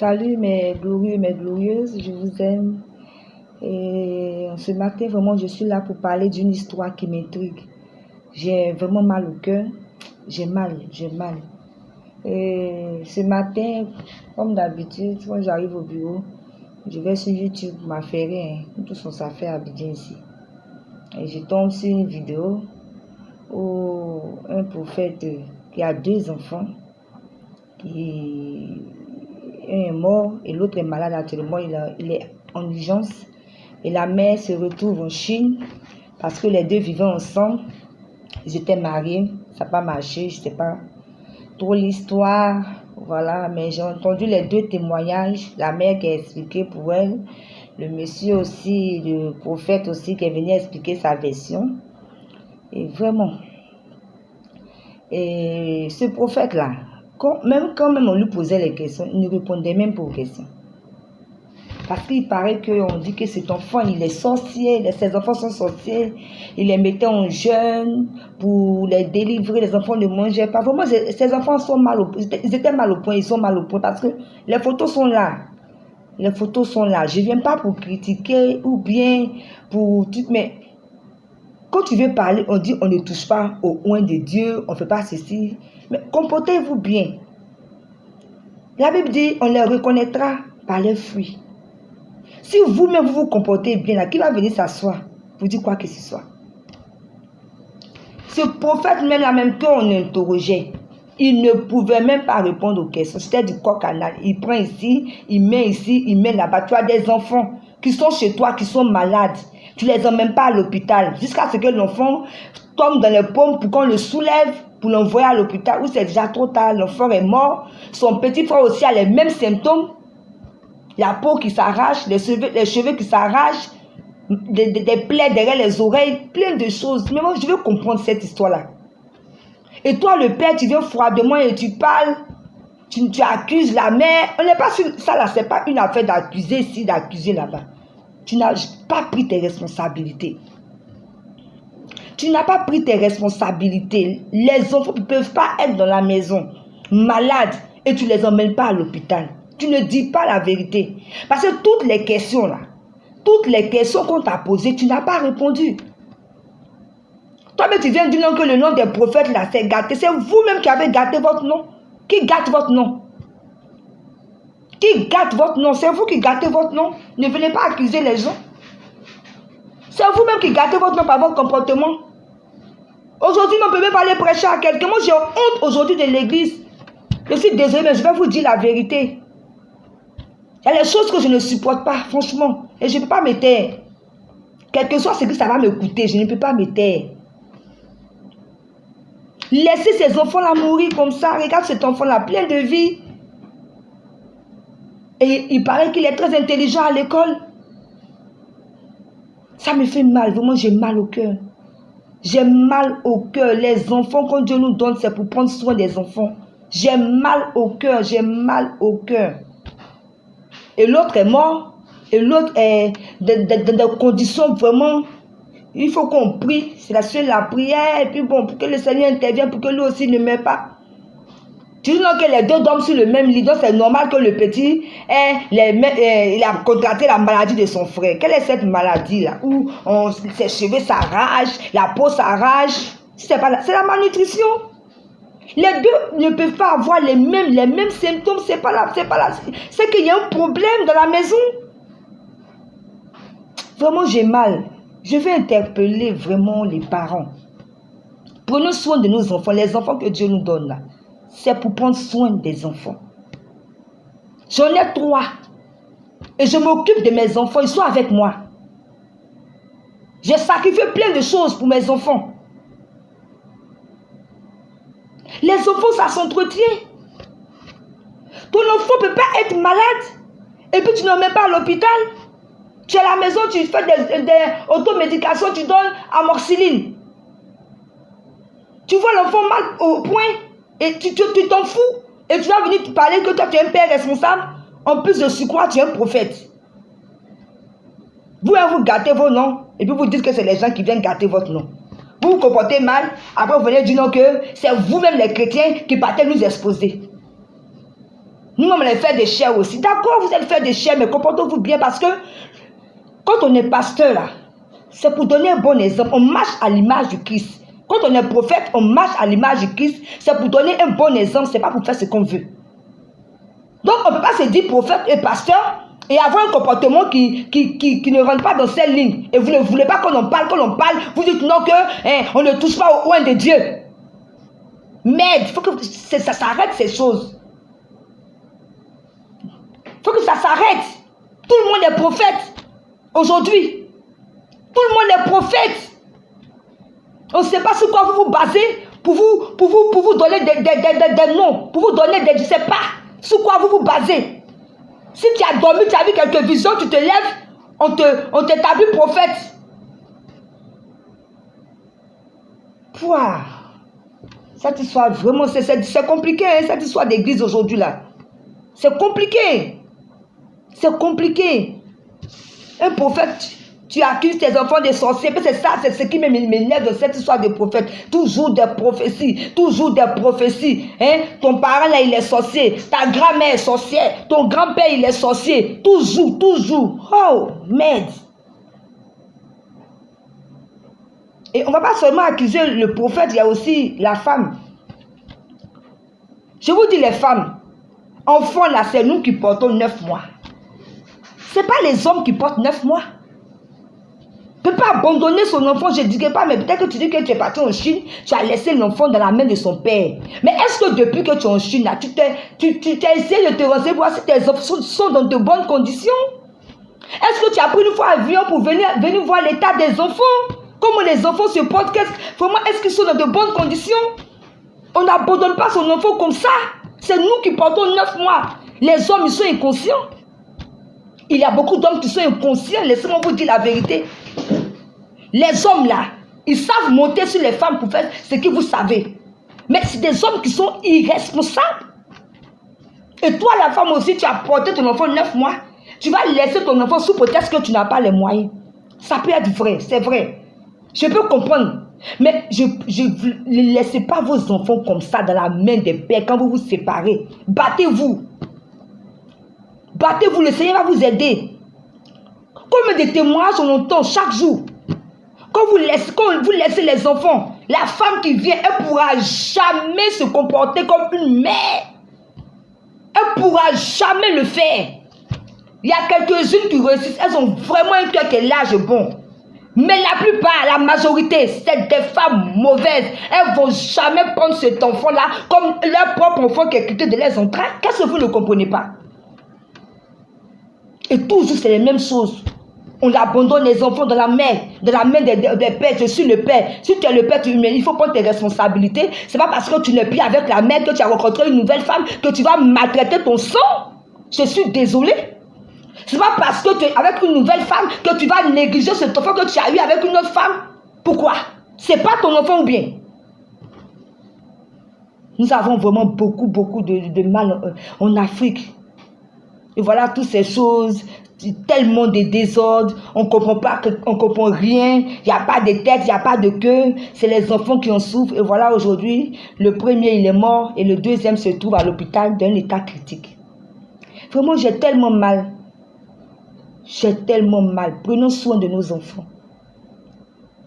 Salut mes glorieux, mes glorieuses, je vous aime. Et ce matin, vraiment, je suis là pour parler d'une histoire qui m'intrigue. J'ai vraiment mal au cœur. J'ai mal. Et ce matin, comme d'habitude, quand j'arrive au bureau, je vais sur YouTube m'affairer, tout son affaire à Abidjan ici. Et je tombe sur une vidéo où un prophète qui a 2 enfants, qui un est mort et l'autre est malade actuellement, il est en urgence. Et la mère se retrouve en Chine parce que les deux vivaient ensemble. Ils étaient mariés, ça n'a pas marché, je ne sais pas trop l'histoire. Voilà, mais j'ai entendu les 2 témoignages. La mère qui a expliqué pour elle, le monsieur aussi, le prophète aussi qui est venu expliquer sa version. Et vraiment, et ce prophète-là, quand même on lui posait les questions, il ne répondait même pas aux questions. Parce qu'il paraît qu'on dit que cet enfant, il est sorcier, ses enfants sont sorciers, il les mettait en jeûne pour les délivrer, les enfants ne mangeaient pas. Vraiment, ces enfants sont ils étaient mal au point, ils sont mal au point parce que les photos sont là. Les photos sont là. Je ne viens pas pour critiquer ou bien pour tout, mais quand tu veux parler, on dit on ne touche pas au oint de Dieu, on ne fait pas ceci. Mais comportez-vous bien. La Bible dit on les reconnaîtra par leurs fruits. Si vous-même vous comportez bien, là, qui va venir s'asseoir pour dire quoi que ce soit? Ce prophète, même la même qu'on interrogeait, il ne pouvait même pas répondre aux questions. C'était du coq à l'âne. Il prend ici, il met là-bas. Tu as des enfants qui sont chez toi, qui sont malades. Tu ne les emmènes pas à l'hôpital jusqu'à ce que l'enfant tombe dans les pommes pour qu'on le soulève, pour l'envoyer à l'hôpital, où c'est déjà trop tard, l'enfant est mort. Son petit frère aussi a les mêmes symptômes. La peau qui s'arrache, les cheveux qui s'arrachent, des plaies derrière les oreilles, plein de choses. Mais moi, je veux comprendre cette histoire-là. Et toi, le père, tu viens froidement et tu parles, tu accuses la mère. On n'est pas sur ça là, c'est pas une affaire d'accuser ici, d'accuser là-bas. Tu n'as pas pris tes responsabilités. Tu n'as pas pris tes responsabilités. Les enfants ne peuvent pas être dans la maison, malades, et tu ne les emmènes pas à l'hôpital. Tu ne dis pas la vérité. Parce que toutes les questions là, toutes les questions qu'on t'a posées, tu n'as pas répondu. Toi-même, tu viens de dire que le nom des prophètes là, c'est gâté. C'est vous-même qui avez gâté votre nom. Qui gâte votre nom? Qui gâte votre nom? C'est vous qui gâtez votre nom. Ne venez pas accuser les gens. C'est vous-même qui gâtez votre nom par votre comportement. Aujourd'hui, on ne peut même pas aller prêcher à quelqu'un. Moi, j'ai honte aujourd'hui de l'église. Je suis désolée, mais je vais vous dire la vérité. Il y a des choses que je ne supporte pas, franchement. Et je ne peux pas me taire. Quel que soit ce que ça va me coûter, je ne peux pas me taire. Laissez ces enfants-là mourir comme ça. Regarde cet enfant-là, plein de vie. Et il paraît qu'il est très intelligent à l'école. Ça me fait mal. Vraiment, j'ai mal au cœur. J'ai mal au cœur. Les enfants, quand Dieu nous donne, c'est pour prendre soin des enfants. J'ai mal au cœur. J'ai mal au cœur. Et l'autre est mort. Et l'autre est dans des conditions vraiment... Il faut qu'on prie. C'est la prière. Et puis bon, pour que le Seigneur intervienne, pour que lui aussi ne meure pas. Tu dis non que les 2 dorment sur le même lit. Donc c'est normal que le petit il a contracté la maladie de son frère. Quelle est cette maladie-là? Où ses cheveux s'arrachent, la peau s'arrache. C'est la malnutrition. Les 2 ne peuvent pas avoir les mêmes symptômes. C'est qu'il y a un problème dans la maison. Vraiment, j'ai mal. Je vais interpeller vraiment les parents. Prenons soin de nos enfants, les enfants que Dieu nous donne là. C'est pour prendre soin des enfants. J'en ai 3. Et je m'occupe de mes enfants, ils sont avec moi. J'ai sacrifié plein de choses pour mes enfants. Les enfants, ça s'entretient. Ton enfant ne peut pas être malade. Et puis tu n'emmènes pas à l'hôpital. Tu es à la maison, tu fais des automédications, tu donnes amoxicilline. Tu vois l'enfant mal au point et tu t'en fous. Et tu vas venir te parler que toi tu es un père responsable. En plus de surcroît, tu es un prophète. Vous gâtez vos noms et puis vous dites que c'est les gens qui viennent gâter votre nom. Vous vous comportez mal, après vous venez dire non que c'est vous-même les chrétiens qui partez nous exposer. Nous, on les fait des chers aussi. D'accord, vous êtes fait des chers, mais comportez-vous bien parce que quand on est pasteur, là, c'est pour donner un bon exemple. On marche à l'image du Christ. Quand on est prophète, on marche à l'image du Christ. C'est pour donner un bon exemple. Ce n'est pas pour faire ce qu'on veut. Donc, on ne peut pas se dire prophète et pasteur et avoir un comportement qui ne rentre pas dans cette ligne. Et vous ne voulez pas qu'on en parle, vous dites non que on ne touche pas au oint de Dieu. Mais il faut que ça s'arrête ces choses. Il faut que ça s'arrête. Tout le monde est prophète aujourd'hui. Tout le monde est prophète. On ne sait pas sur quoi vous vous basez pour vous donner des noms, pour vous donner des je ne sais pas sur quoi vous vous basez. Si tu as dormi, tu as vu quelques visions, tu te lèves, on t'établit prophète. Pouah. Cette histoire, vraiment, c'est compliqué, hein, cette histoire d'église aujourd'hui là. C'est compliqué. C'est compliqué. Un prophète, tu accuses tes enfants des sorciers. C'est ça, c'est ce qui m'énerve de cette histoire de prophète. Toujours des prophéties. Toujours des prophéties. Hein? Ton parent là, il est sorcier. Ta grand-mère est sorcière. Ton grand-père, il est sorcier. Toujours, toujours. Oh, merde. Et on ne va pas seulement accuser le prophète, il y a aussi la femme. Je vous dis les femmes. Enfants là, c'est nous qui portons 9 mois. Ce n'est pas les hommes qui portent 9 mois. Tu ne peux pas abandonner son enfant, je ne dirais pas, mais peut-être que tu dis que tu es parti en Chine, tu as laissé l'enfant dans la main de son père. Mais est-ce que depuis que tu es en Chine, là, tu t'es essayé de te renseigner pour voir si tes enfants sont dans de bonnes conditions? Est-ce que tu as pris une fois un avion pour venir voir l'état des enfants? Comment les enfants se portent? Vraiment, est-ce qu'ils sont dans de bonnes conditions? On n'abandonne pas son enfant comme ça. C'est nous qui portons 9 mois. Les hommes, ils sont inconscients. Il y a beaucoup d'hommes qui sont inconscients. Laissez-moi vous dire la vérité. Les hommes là, ils savent monter sur les femmes pour faire ce que vous savez. Mais c'est des hommes qui sont irresponsables. Et toi, la femme aussi, tu as porté ton enfant 9 mois. Tu vas laisser ton enfant sous prétexte que tu n'as pas les moyens. Ça peut être vrai, c'est vrai. Je peux comprendre. Mais ne laissez pas vos enfants comme ça dans la main des pères quand vous vous séparez. Battez-vous. Battez-vous, le Seigneur va vous aider. Combien de témoignages on entend chaque jour? Quand vous laissez les enfants, la femme qui vient, elle ne pourra jamais se comporter comme une mère. Elle ne pourra jamais le faire. Il y a quelques-unes qui réussissent, elles ont vraiment un cœur qui est large et bon. Mais la plupart, la majorité, c'est des femmes mauvaises. Elles ne vont jamais prendre cet enfant-là comme leur propre enfant qui est quitté de leurs entrailles. Qu'est-ce que vous ne comprenez pas? Et toujours, c'est les mêmes choses. On abandonne les enfants dans la main des pères. Je suis le père. Si tu es le père, il faut prendre tes responsabilités. Ce n'est pas parce que tu n'es plus avec la mère que tu as rencontré une nouvelle femme que tu vas maltraiter ton sang. Je suis désolée. Ce n'est pas parce que tu es avec une nouvelle femme que tu vas négliger cet enfant que tu as eu avec une autre femme. Pourquoi? Ce n'est pas ton enfant ou bien? Nous avons vraiment beaucoup de mal en Afrique. Et voilà toutes ces choses, tellement de désordre, on ne comprend pas, on comprend rien, il n'y a pas de tête, il n'y a pas de queue, c'est les enfants qui en souffrent. Et voilà aujourd'hui, le premier il est mort et le deuxième se trouve à l'hôpital d'un état critique. Vraiment, j'ai tellement mal. J'ai tellement mal. Prenons soin de nos enfants.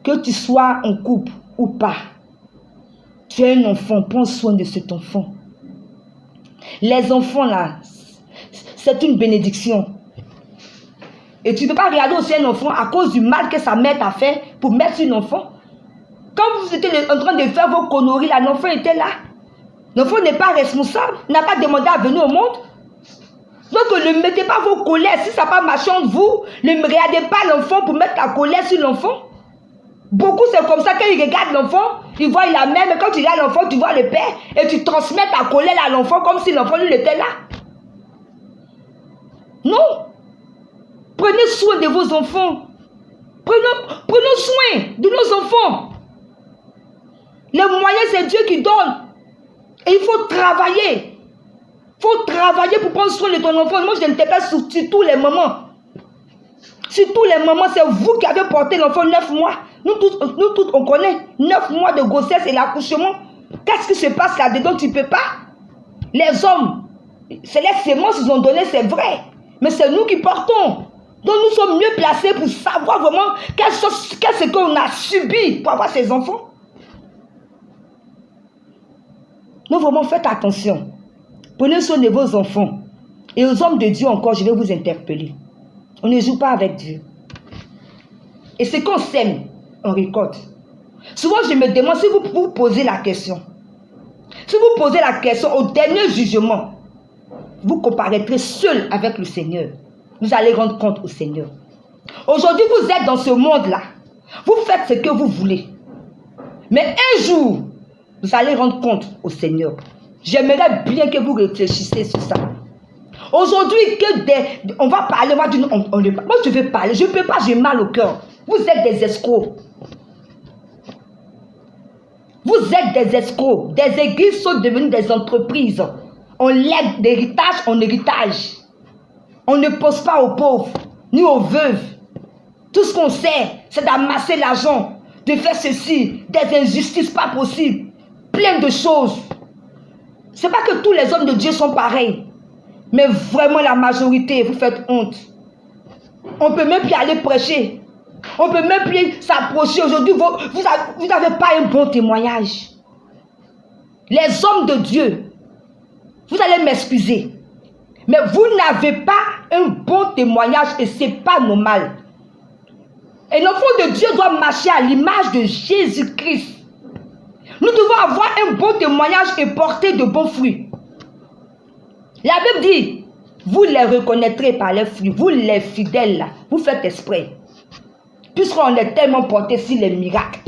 Que tu sois en couple ou pas, tu as un enfant, prends soin de cet enfant. Les enfants là, c'est une bénédiction. Et tu ne peux pas regarder aussi un enfant à cause du mal que sa mère t'a fait pour mettre sur l'enfant. Quand vous étiez en train de faire vos conneries, là, l'enfant était là. L'enfant n'est pas responsable, n'a pas demandé à venir au monde. Donc ne mettez pas vos colères. Si ça n'a pas marché entre vous, ne regardez pas l'enfant pour mettre la colère sur l'enfant. Beaucoup c'est comme ça qu'ils regardent l'enfant, ils voient la mère, mais quand tu regardes l'enfant, tu vois le père et tu transmets ta colère à l'enfant comme si l'enfant lui était là. Non. Prenez soin de vos enfants. Prenons soin de nos enfants. Les moyens, c'est Dieu qui donne. Et il faut travailler. Il faut travailler pour prendre soin de ton enfant. Moi, je ne t'ai pas sur tous les moments. Sur tous les moments, c'est vous qui avez porté l'enfant 9 mois. Nous tous, on connaît 9 mois de grossesse et l'accouchement. Qu'est-ce qui se passe là-dedans? Tu ne peux pas. Les hommes, C'est les sémences qu'ils ont données, c'est vrai. Mais c'est nous qui portons. Donc nous sommes mieux placés pour savoir vraiment qu'est-ce qu'on a subi pour avoir ces enfants. Donc vraiment faites attention. Prenez soin de vos enfants. Et aux hommes de Dieu encore, je vais vous interpeller. On ne joue pas avec Dieu. Et ce qu'on sème, on récolte. Souvent je me demande si vous vous posez la question. Si vous posez la question au dernier jugement, vous comparaîtrez seul avec le Seigneur. Vous allez rendre compte au Seigneur. Aujourd'hui, vous êtes dans ce monde-là. Vous faites ce que vous voulez. Mais un jour, vous allez rendre compte au Seigneur. J'aimerais bien que vous réfléchissiez sur ça. Aujourd'hui, on va parler, moi je vais parler. Je ne peux pas, j'ai mal au cœur. Vous êtes des escrocs. Vous êtes des escrocs. Des églises sont devenues des entreprises. On lègue d'héritage en héritage. On ne pose pas aux pauvres, ni aux veuves. Tout ce qu'on sait, c'est d'amasser l'argent, de faire ceci, des injustices pas possibles, plein de choses. Ce n'est pas que tous les hommes de Dieu sont pareils, mais vraiment la majorité, vous faites honte. On ne peut même plus aller prêcher. On ne peut même plus s'approcher. Aujourd'hui, vous n'avez pas un bon témoignage. Les hommes de Dieu, vous allez m'excuser, mais vous n'avez pas un bon témoignage et ce n'est pas normal. Et l'enfant de Dieu doit marcher à l'image de Jésus-Christ. Nous devons avoir un bon témoignage et porter de bons fruits. La Bible dit, vous les reconnaîtrez par les fruits. Vous les fidèles là, vous faites exprès. Puisqu'on est tellement porté sur les miracles.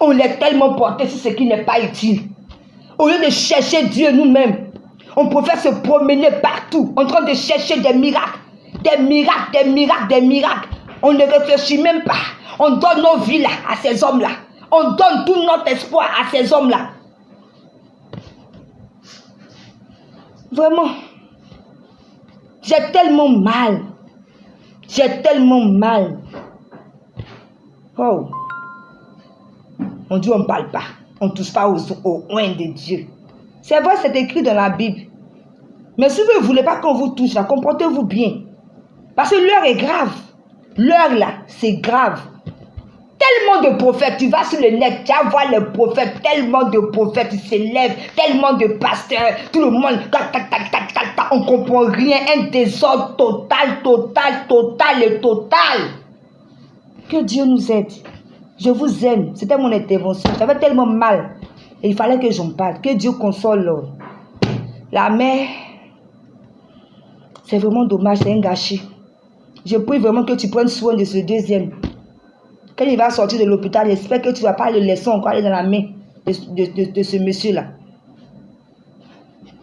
On est tellement porté sur ce qui n'est pas utile. Au lieu de chercher Dieu nous-mêmes, on préfère se promener partout en train de chercher des miracles. Des miracles, des miracles, des miracles. On ne réfléchit même pas. On donne nos vies là, à ces hommes-là. On donne tout notre espoir à ces hommes-là. Vraiment. J'ai tellement mal. J'ai tellement mal. Oh. On dit on ne parle pas. On ne touche pas au oint de Dieu. C'est vrai, c'est écrit dans la Bible. Mais si vous ne voulez pas qu'on vous touche, comportez-vous bien. Parce que l'heure est grave. L'heure là, c'est grave. Tellement de prophètes, tu vas sur le net, tu vas voir les prophètes, tellement de prophètes, ils s'élèvent, tellement de pasteurs, tout le monde, on ne comprend rien, un désordre total, total, total et total. Que Dieu nous aide. Je vous aime. C'était mon intervention. J'avais tellement mal. Et il fallait que j'en parle. Que Dieu console. La mère, c'est vraiment dommage, c'est un gâchis. Je prie vraiment que tu prennes soin de ce deuxième. Quand il va sortir de l'hôpital, j'espère que tu ne vas pas le laisser encore aller dans la main de ce monsieur-là.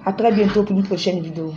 À très bientôt pour une prochaine vidéo.